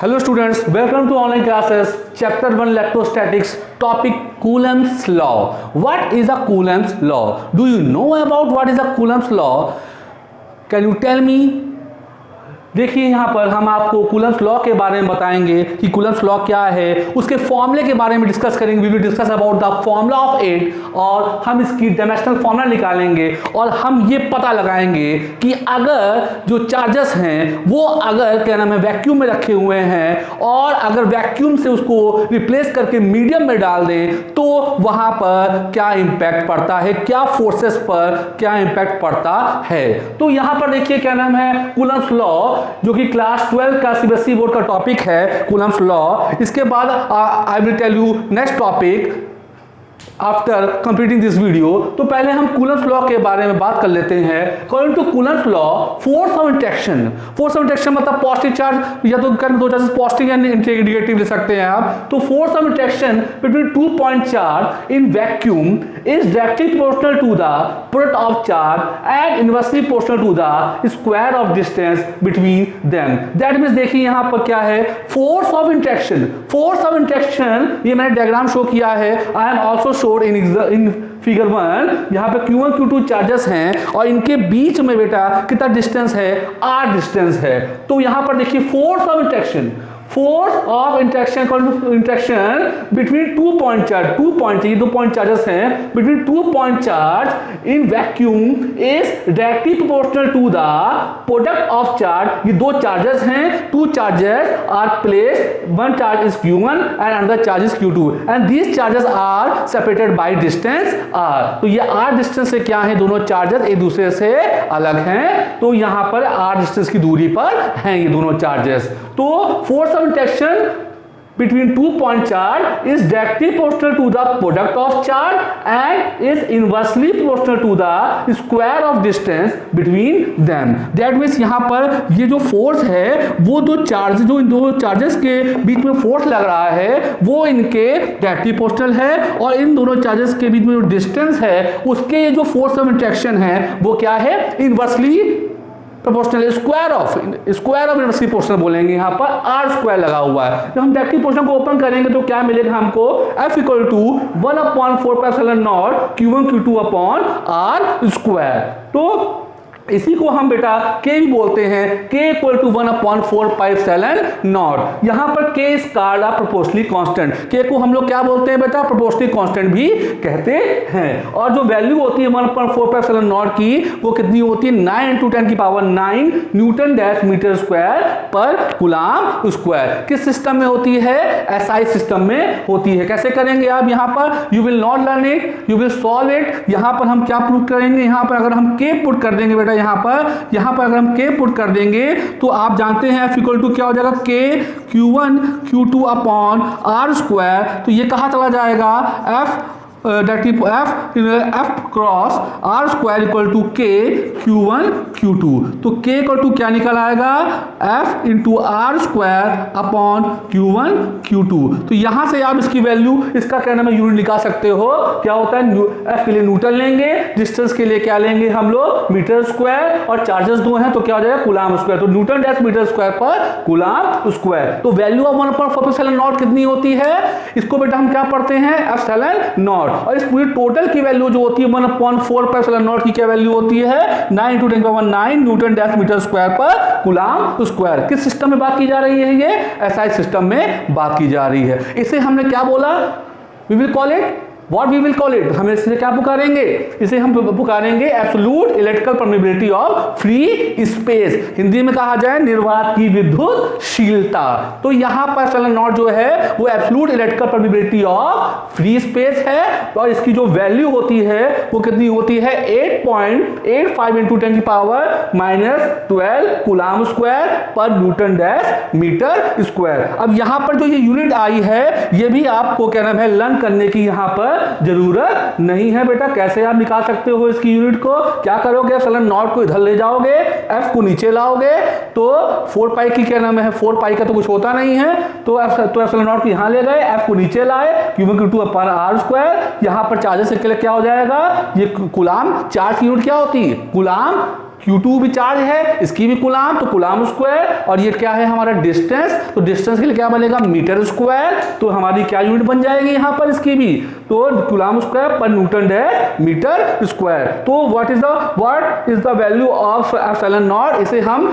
Hello students, welcome to online classes, chapter 1 electrostatics, topic Coulomb's law. What is a Coulomb's law? Do you know about what is a Coulomb's law? Can you tell me? देखिए यहाँ पर हम आपको Coulomb's law के बारे में बताएंगे कि कूलम्स लॉ क्या है, उसके फॉर्मूले के बारे में डिस्कस करेंगे। We will discuss about the formula of it और हम इसकी डायमेंशनल फॉर्मूला निकालेंगे और हम ये पता लगाएंगे कि अगर जो चार्जेस हैं वो अगर क्या नाम है वैक्यूम में रखे हुए हैं और अगर वैक्यूम से उसको रिप्लेस करके मीडियम में डाल दें तो वहाँ पर क्या इम्पैक्ट पड़ता है, क्या फोर्सेस पर क्या इम्पैक्ट पड़ता है। तो यहाँ पर देखिए क्या नाम है कूलम्स लॉ, जो कि क्लास 12 का सीबीएसई बोर्ड का टॉपिक है कूलम्स लॉ। इसके बाद I will tell you next topic after completing this video. तो पहले हम कूलम्स लॉ के बारे में बात कर लेते हैं। According to Coulomb's law, force of interaction मतलब पॉजिटिव चार्ज या तो दो चार्जेस पॉजिटिव या नेगेटिव ले सकते हैं आप। तो force of interaction between 2 point charge in vacuum is directly proportional to the product of charge and inversely proportional to the square of distance between them. That means देखिए यहां पर क्या है, फोर्स ऑफ इंटरेक्शन ये मैंने diagram show किया है। I am also showed in figure 1। यहाँ पे Q1 Q2 चार्जेस हैं और इनके बीच में बेटा कितना डिस्टेंस है, R डिस्टेंस है। तो यहाँ पर देखिए force of interaction between 2 point charge, 2 point charges हैं between 2 point charge in vacuum is directly proportional to the product of charge. ये दो चार्जेस हैं, 2 charges are placed, one charge is Q1 and another charge is Q2 and these charges are separated by distance R। तो ये R distance से क्या है, दोनों charges एक दूसरे से अलग हैं। तो यहां पर R डिस्टेंस की दूरी पर हैं ये दोनों चार्जेस। तो force of interaction between 2 point charge is directly proportional to the product of charge and is inversely proportional to the square of distance between them. That means यहाँ पर ये जो फोर्स है वो दो चार्जेस के बीच में फोर्स लग रहा है वो इनके डायरेक्टली प्रोपोर्शनल है और इन दोनों चार्जेस के बीच में जो डिस्टेंस है उसके ये जो फोर्स ऑफ इंटरेक्शन है वो क्या है, inversely proportional, square of inversely proportional बोलेंगे। यहाँ पर R स्क्वायर लगा हुआ है। जब हम डायरेक्टली प्रोपोर्शनल को ओपन करेंगे तो क्या मिलेगा हमको, F equal to 1/4πε0 Q1 Q2 upon R square. तो इसी को हम बेटा K भी बोलते हैं, K इक्वल टू 1/4πε0। यहाँ पर K is called a proportionally constant. K को हम लोग क्या बोलते हैं बेटा, प्रोपोर्शनली कांस्टेंट भी कहते हैं। और जो वैल्यू होती है 1/4πε0 की वो कितनी होती है, 9 × 10⁹ न्यूटन डैश मीटर स्क्वायर पर कूलम्ब स्क्वायर। किस सिस्टम में होती है, SI सिस्टम में होती है। कैसे करेंगे आप, यहाँ पर you will not learn it, you will solve it. यहाँ पर हम क्या प्रूव करेंगे, यहाँ पर अगर हम K पुट कर देंगे बेटा, यहाँ पर अगर हम K पुट कर देंगे तो आप जानते हैं F इक्वल टू क्या हो जाएगा, K Q1 Q2 upon R square. तो ये कहाँ चला जाएगा, F cross R square equal to K Q1 Q2। तो K इक्वल टू क्या निकल आएगा, F into R square upon Q1 Q2। तो यहां से आप इसकी वैल्यू, इसका क्या नाम है, यूनिट निकाल सकते हो। क्या होता है, F के लिए न्यूटन लेंगे, डिस्टेंस के लिए क्या लेंगे हम लोग, मीटर स्क्वायर, और चार्जेस दो हैं तो क्या हो जाएगा, कूलम्ब स्क्वायर। तो न्यूटन डैश मीटर स्क्वायर पर कूलम्ब स्क्वायर। तो वैल्यू ऑफ 1/4πε0 कितनी होती है, इसको बेटा हम क्या पढ़ते हैं, ε0। और इस पूरी टोटल की वैल्यू जो होती है 1/4πε0 की क्या वैल्यू होती है, 9 × 10⁹ न्यूटन डैश मीटर स्क्वायर पर कूलम्ब स्क्वायर। किस सिस्टम में बात की जा रही है, ये SI सिस्टम में बात की जा रही है। इसे हमने क्या बोला, we will call it, what we will call it, हम इसे क्या पुकारेंगे, इसे हम पुकारेंगे absolute electrical permeability of free space. Hindi में कहा जाए निर्वात की विद्युतशीलता। तो यहाँ पर ε0 जो है वो absolute electrical permeability of free space है और इसकी जो वैल्यू होती है वो कितनी होती है, 8.85 × 10⁻⁻12 कूलम्ब स्क्वायर पर न्यूटन डैश मीटर स्क्वायर। अब यहाँ पर जो ये यूनिट आई है ये भी आपको क्या नाम है लर्न करने की यहाँ पर जरूरत नहीं है बेटा। कैसे आप निकाल सकते हो इसकी यूनिट को, क्या करोगे, ε0 को इधर ले जाओगे, F को नीचे लाओगे तो 4π की क्या नाम है, 4π का तो कुछ होता नहीं है तो ε0 को यहाँ ले गए, F को नीचे लाए, Q1 Q2 upon R square. यहाँ पर चार्जेस के लिए क्या हो जाएगा, ये कूलम्ब चार्ज की यूनिट क्या होती है, कूलम्ब Q2 भी चार्ज है, इसकी भी कूलाम, तो कूलाम स्क्वायर, और ये क्या है हमारा डिस्टेंस, तो डिस्टेंस के लिए क्या बनेगा मीटर स्क्वायर, तो हमारी क्या यूनिट बन जाएगी यहाँ पर इसकी भी, तो कूलाम स्क्वायर पर न्यूटन डैश मीटर स्क्वायर। तो what is the value of epsilon not, इसे हम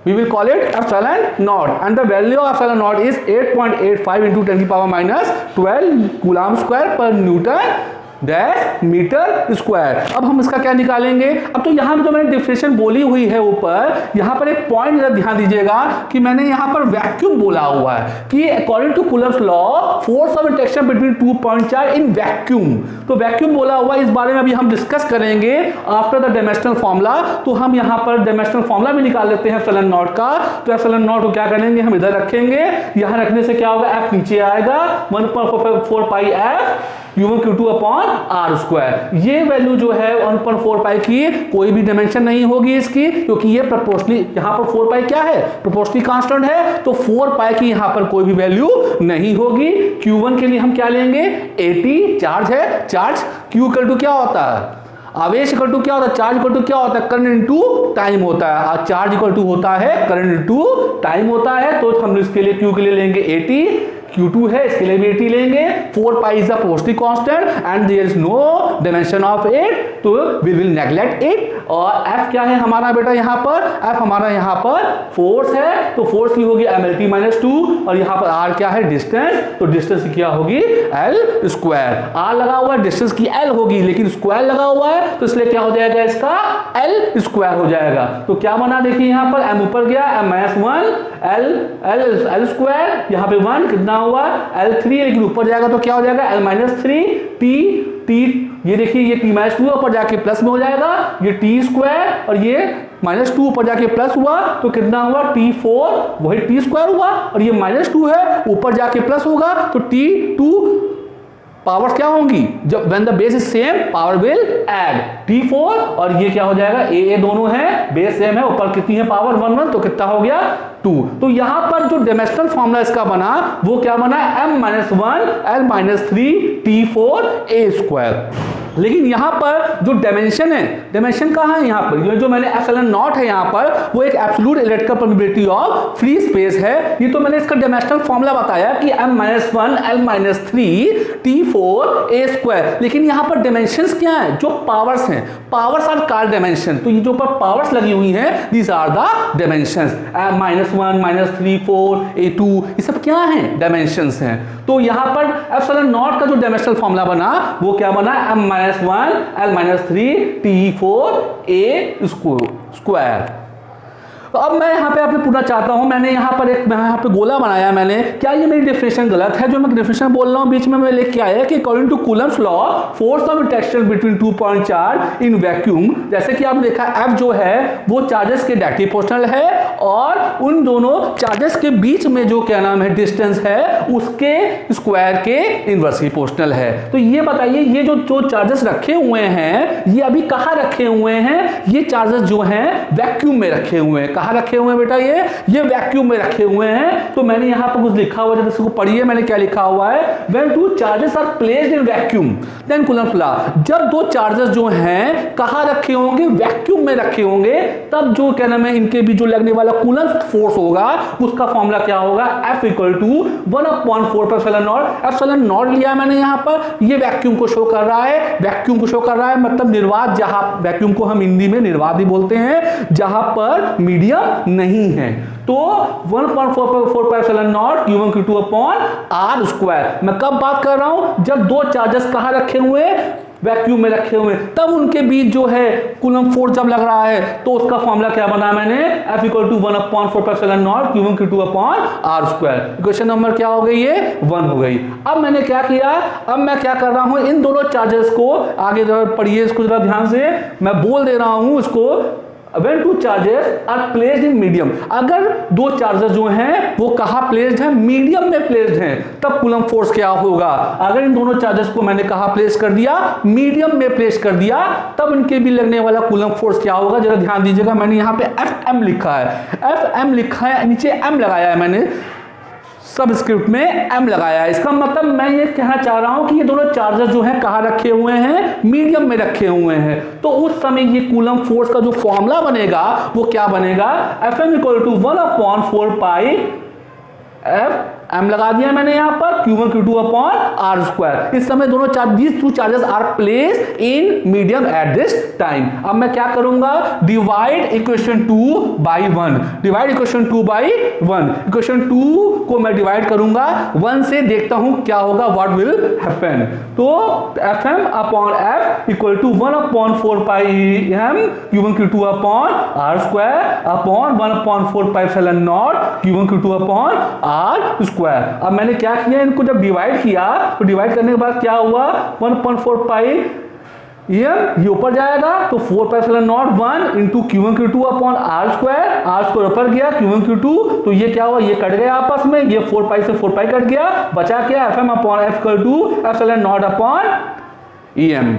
we will call it epsilon naught, and the value of epsilon naught is 8.85 into 10 की power minus 12 कूलाम स्क्वायर पर Newton dash metre square. अब हम इसका क्या निकालेंगे, अब तो यहाँ जो मैंने डिफरेंशिएशन बोली हुई है ऊपर, यहाँ पर एक पॉइंट जरा ध्यान दीजिएगा कि मैंने यहाँ पर वैक्यूम बोला हुआ है कि according to Coulomb's law force of interaction between 2 point charge in vacuum, तो वैक्यूम बोला हुआ है, इस बारे में अभी हम डिस्कस करेंगे आफ्टर द डायमेंशनल फॉर्मूला। तो हम यहाँ पर डायमेंशनल फॉर्मूला भी निकाल लेते हैं एप्सिलॉन नॉट का। तो एप्सिलॉन नॉट को क्या करेंगे, हम इधर रखेंगे, यहाँ रखने से क्या होगा, एफ नीचे आएगा 1/4 pi F U1 Q2 upon R square. ये वैल्यू जो है 1/4 पाई की कोई भी डायमेंशन नहीं होगी इसकी, क्योंकि ये प्रोपोर्शनली, यहाँ पर 4 पाई क्या है, प्रोपोर्शनली कांस्टेंट है, तो 4 पाई की यहाँ पर कोई भी वैल्यू नहीं होगी। Q1 के लिए हम क्या लेंगे, 80 चार्ज है, चार्ज Q इक्वल टू क्या होता है, आवेश इक्वल टू क्या होता है, चार्ज इक्वल टू क्या होता है, करंट इनटू टाइम होता है, और चार्ज इक्वल टू होता है करंट इनटू टाइम होता है। तो हम इसके लिए Q के लिए लेंगे 80, Q2 है इसके लिए भी 80 लेंगे, 4 pi is the proportional constant and there is no dimension of it, तो वी विल नेग्लेक्ट इट। और F क्या है हमारा बेटा, यहाँ पर F हमारा यहाँ पर फोर्स है, तो फोर्स की होगी mLT-2, और यहाँ पर R क्या है, डिस्टेंस, तो डिस्टेंस की क्या होगी L स्क्वायर। R लगा हुआ है, डिस्टेंस की L होगी, लेकिन स्क्वायर लगा हुआ है, तो इसलिए क्या हो जाएगा इसका L स्क्वायर हो जाएगा। तो क्या बना, देखिए यहाँ पर M ऊपर गया, M-1 L स्क्वायर, यहाँ पे 1 कितना हुआ L3, लेकिन ऊपर जाएगा तो क्या हो जाएगा L-3 T, ये देखिए ये T-2 ऊपर जाके प्लस में हो जाएगा, ये T स्क्वायर, और ये -2 ऊपर जाके प्लस हुआ, तो कितना हुआ T4, वही T स्क्वायर हुआ, और ये -2 है ऊपर जाके प्लस होगा, तो T2 पावर्स क्या होंगी, जब when the base is same power will add, T4, और ये क्या हो जाएगा A दोनों है, बेस सेम है, ऊपर कितनी है पावर 1 तो कितना हो गया 2। तो यहां पर जो डायमेंशनल फॉर्मूला इसका बना वो क्या बना, M-1 L-3 T4 A square. लेकिन यहां पर जो डायमेंशन है, डायमेंशन कहां है, यहां पर जो मैंने एप्सिलॉन नॉट है यहां पर, वो एक absolute electrical permittivity of free space है। ये तो मैंने इसका डायमेंशनल फॉर्मूला बताया कि M-1 L-3 T4 A square. लेकिन यहां पर डायमेंशंस क्या है, जो पावर्स हैं, पावर्स आर कॉल्ड डायमेंशन। तो ये जो पर पावर्स लगी हुई हैं, these are the dimensions. M-1 -3 4 A2, ये सब क्या हैं, डायमेंशंस हैं। तो यहां पर एप्सिलॉन नॉट का जो डायमेंशनल फॉर्मूला बना वो क्या बना, M-1 L-3 T4 A square. तो अब मैं यहाँ पे आपने पूछना चाहता हूँ, मैंने यहाँ पर एक यहाँ पे गोला बनाया मैंने, क्या ये मेरी डिफरेंशिएशन गलत है, जो मैं डिफरेंशिएशन बोल रहा हूँ बीच में मैं लेके क्या आया कि according to Coulomb's law force of interaction between 2 point charge in vacuum, जैसे कि आपने देखा F जो है वो चार्जेस के डायरेक्टली प्रोपोर्शनल है, और उन दोनों चार्जेस के बीच में जो क्या नाम है डिस्टेंस है उसके स्क्वायर के इनवर्सली प्रोपोर्शनल है। तो ये बताइए, ये जो चार्जेस रखे हुए हैं ये अभी कहाँ रखे हुए हैं, ये चार्जेस जो हैं वैक्यूम में रखे हुए हैं। कहाँ रखे हुए हैं बेटा, ये वैक्यूम में रखे हुए हैं। तो मैंने यहाँ पर कुछ लिखा हुआ है, जैसे इसको पढ़िए, मैंने क्या लिखा हुआ है, when two charges are placed in vacuum then Coulomb's law, जब दो चार्जेस जो हैं कहाँ रखे होंगे, वैक्यूम में रखे होंगे, तब जो क्या नाम है इनके भी जो लगने वाला कूलम्ब फोर्स होगा उसका फॉर्मूला क्या होगा, F equal to 1/4 epsilon naught. Epsilon naught लिया मैंने यहाँ पर, ये वैक्यूम को शो कर रहा है, वैक्यूम को शो कर रहा है मतलब निर्वात, जहां वैक्यूम को हम हिंदी में निर्वात भी बोलते हैं, जहां पर मीडियम नहीं है। तो 1/4 epsilon naught Q1 Q2 upon R square. मैं कब बात कर रहा हूं, जब दो चार्जेस कहां रखे हुए, वैक्यूम में रखे हुए, तब उनके बीच जो है कूलम्ब फोर्स जब लग रहा है, तो उसका फॉर्मूला क्या बना मैंने, F equal to 1/4 epsilon naught Q1 Q2 upon R square. Equation number क्या हो गई, ये 1 हो गई। अब मैंने क्या किया, अब मैं क्या कर रहा हूं, इन दोनों चार्जेस को आगे जरा पढ़िए, इसको जरा ध्यान से मैं बोल दे रहा हूं इसको, when two charges are placed in medium, अगर दो चार्जेस जो हैं वो कहाँ प्लेस्ड हैं, मीडियम में प्लेस्ड हैं, तब कूलम्ब फोर्स क्या होगा। अगर इन दोनों चार्जेस को मैंने कहाँ प्लेस कर दिया, मीडियम में प्लेस कर दिया, तब इनके भी लगने वाला कूलम्ब फोर्स क्या होगा, जरा ध्यान दीजिएगा। मैंने यहाँ पे FM लिखा है, FM लिखा है, नीचे M लगाया है मैंने, सबस्क्रिप्ट में m लगाया है। इसका मतलब मैं ये कहना चाह रहा हूं कि ये दोनों चार्जेस जो हैं कहां रखे हुए हैं, मीडियम में रखे हुए हैं। तो उस समय ये कूलम फोर्स का जो फॉर्मूला बनेगा वो क्या बनेगा, Fm equal to 1/4 pi F m लगा दिया मैंने यहां पर Q1 Q2 upon R square. इस समय दोनों these two charges are placed in medium at this time. अब मैं क्या करूंगा, divide equation 2 by 1, divide equation 2 by 1, equation 2 को मैं डिवाइड करूंगा 1 से, देखता हूं क्या होगा, व्हाट विल हैपन। तो Fm upon F equal to 1/4 pi m Q1 Q2 upon R square upon 1/4 pi epsilon naught Q1 Q2 upon R। अब मैंने क्या किया, इनको जब डिवाइड किया तो डिवाइड करने के बाद क्या हुआ, 1/4 पाई ये ऊपर जाएगा तो 4 पाई epsilon not 1 into Q1 Q2 upon R square ऊपर गया Q1 Q2, तो ये क्या हुआ, ये कट गया आपस में, ये 4 पाई से 4 पाई कट गया, बचा क्या, Fm upon F equal to epsilon naught upon Em।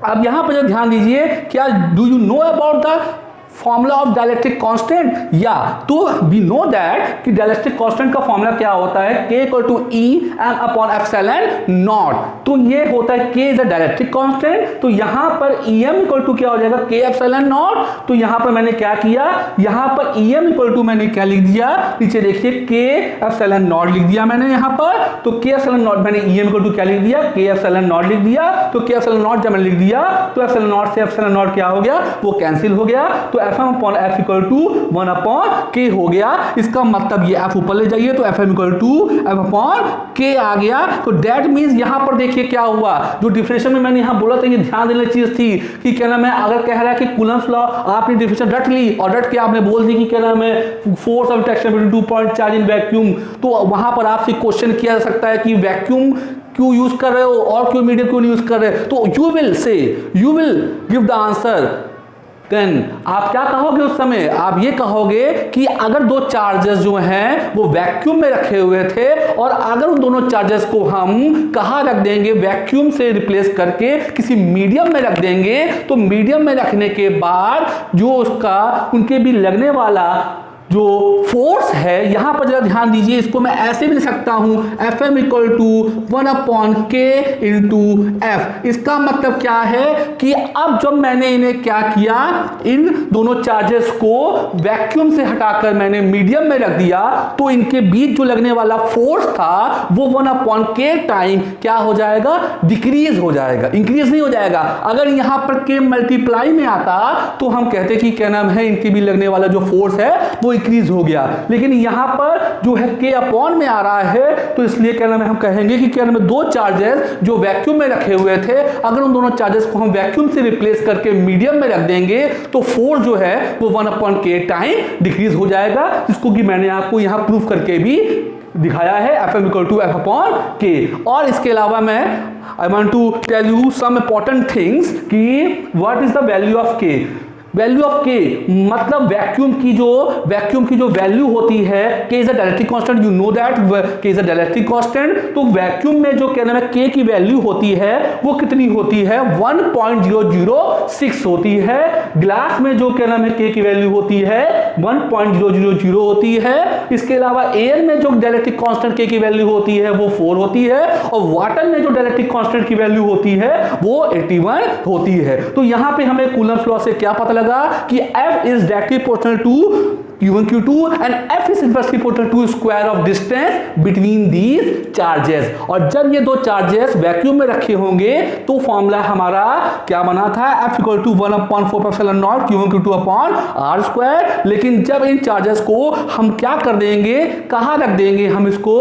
अब यहां पर जो ध्यान दीजिए, क्या do you know about the formula of dielectric constant, या तो वी नो दैट कि डायलेक्ट्रिक कांस्टेंट का फॉर्मूला क्या होता है, K equal to E m upon epsilon naught. तो ये होता है K is a dielectric constant, तो यहां पर Em इक्वल टू क्या हो जाएगा, K एप्सिलॉन नॉट। तो यहां पर मैंने क्या किया, यहां पर Em इक्वल टू मैंने क्या लिख दिया, नीचे देखिए K एप्सिलॉन नॉट लिख दिया मैंने यहां पर। तो K एप्सिलॉन नॉट मैंने Em इक्वल टू क्या लिख दिया, K एप्सिलॉन नॉट लिख दिया। तो K एप्सिलॉन नॉट जब मैंने लिख दिया तो एप्सिलॉन नॉट से एप्सिलॉन नॉट क्या हो गया, वो कैंसिल हो गया। तो Fm upon F equal to 1/K हो गया। इसका मतलब ये F ऊपर ले जाइए तो Fm equal to F upon K आ गया। तो दैट मींस यहां पर देखिए क्या हुआ, जो डिफरेंशियल में मैंने यहां बोला था, ये ध्यान देने चीज थी कि क्या नाम है, अगर कह रहा है कि कूलम्स लॉ, आपने डिफरेंशियल रट ली और रट के आपने बोल दी कि क्या नाम है, force of interaction between 2 point charge in vacuum, तो वहां पर आपसे क्वेश्चन किया जा सकता है कि वैक्यूम क्यों यूज कर रहे हो और क्यों मीडियम क्यों नहीं यूज कर रहे, तो you will say, you will give the answer. Then आप क्या कहोगे उस समय, आप ये कहोगे कि अगर दो चार्जेस जो हैं वो वैक्यूम में रखे हुए थे और अगर उन दोनों चार्जेस को हम कहाँ रख देंगे, वैक्यूम से रिप्लेस करके किसी मीडियम में रख देंगे, तो मीडियम में रखने के बाद जो उसका उनके भी लगने वाला जो फोर्स है, यहां पर जरा ध्यान दीजिए, इसको मैं ऐसे भी लिख सकता हूं, Fm equal to 1/K into F। इसका मतलब क्या है कि अब जब मैंने इन्हें क्या किया, इन दोनों चार्जेस को वैक्यूम से हटाकर मैंने मीडियम में रख दिया, तो इनके बीच जो लगने वाला फोर्स था वो 1/K टाइम क्या हो जाएगा, डिक्रीज हो जाएगा, इंक्रीज नहीं हो जाएगा। अगर यहां पर K मल्टीप्लाई में आता तो हम कहते कि क्या नाम है, इनके भी लगने वाला जो फोर्स है वो इंक्रीज हो गया, लेकिन यहां पर जो है K अपॉन में आ रहा है, तो इसलिए क्या नाम है, हम कहेंगे कि क्या नाम है, दो चार्जेस जो वैक्यूम में रखे हुए थे, अगर उन दोनों चार्जेस को हम वैक्यूम से रिप्लेस करके मीडियम में रख देंगे तो फोर्स जो है वो 1/K टाइम डिक्रीज हो जाएगा, जिसको कि मैंने आपको यहां प्रूफ करके भी दिखाया है, Fm equal to F upon K। और इसके अलावा मैं I want to tell you some important things कि what is the value of K। Value of K मतलब वैक्यूम की जो वैल्यू होती है, K is a dielectric constant, you know that K is a dielectric constant. तो vacuum में जो क्या नाम है K की वैल्यू होती है वो कितनी होती है, 1.006 होती है। ग्लास में जो क्या नाम है K की वैल्यू होती है 1.000 होती है। इसके अलावा एयर में जो डायलेक्ट्रिक कांस्टेंट K की वैल्यू होती है वो 4 होती है, और वाटर में जो डायलेक्ट्रिक कांस्टेंट की वैल्यू होती है वो 81 होती है। तो यहां पे हमें कूलम्स लॉ से क्या पता लगा कि F is directly proportional to Q1 Q2 and F is inversely proportional to square of distance between these charges। और जब ये दो चार्जेस वैक्यूम में रखे होंगे तो फॉर्मूला हमारा क्या बना था, F equal to 1/4 epsilon naught Q1 Q2 upon R square. लेकिन जब इन चार्जेस को हम क्या कर देंगे, कहाँ रख देंगे, हम इसको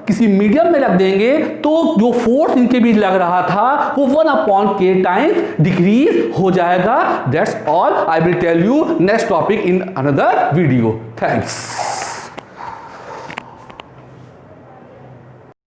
किसी मीडियम में रख देंगे, तो जो फोर्स इनके बीच लग रहा था वो 1/K टाइम्स डिक्रीज हो जाएगा। That's all, I will tell you next topic in another video. Thanks.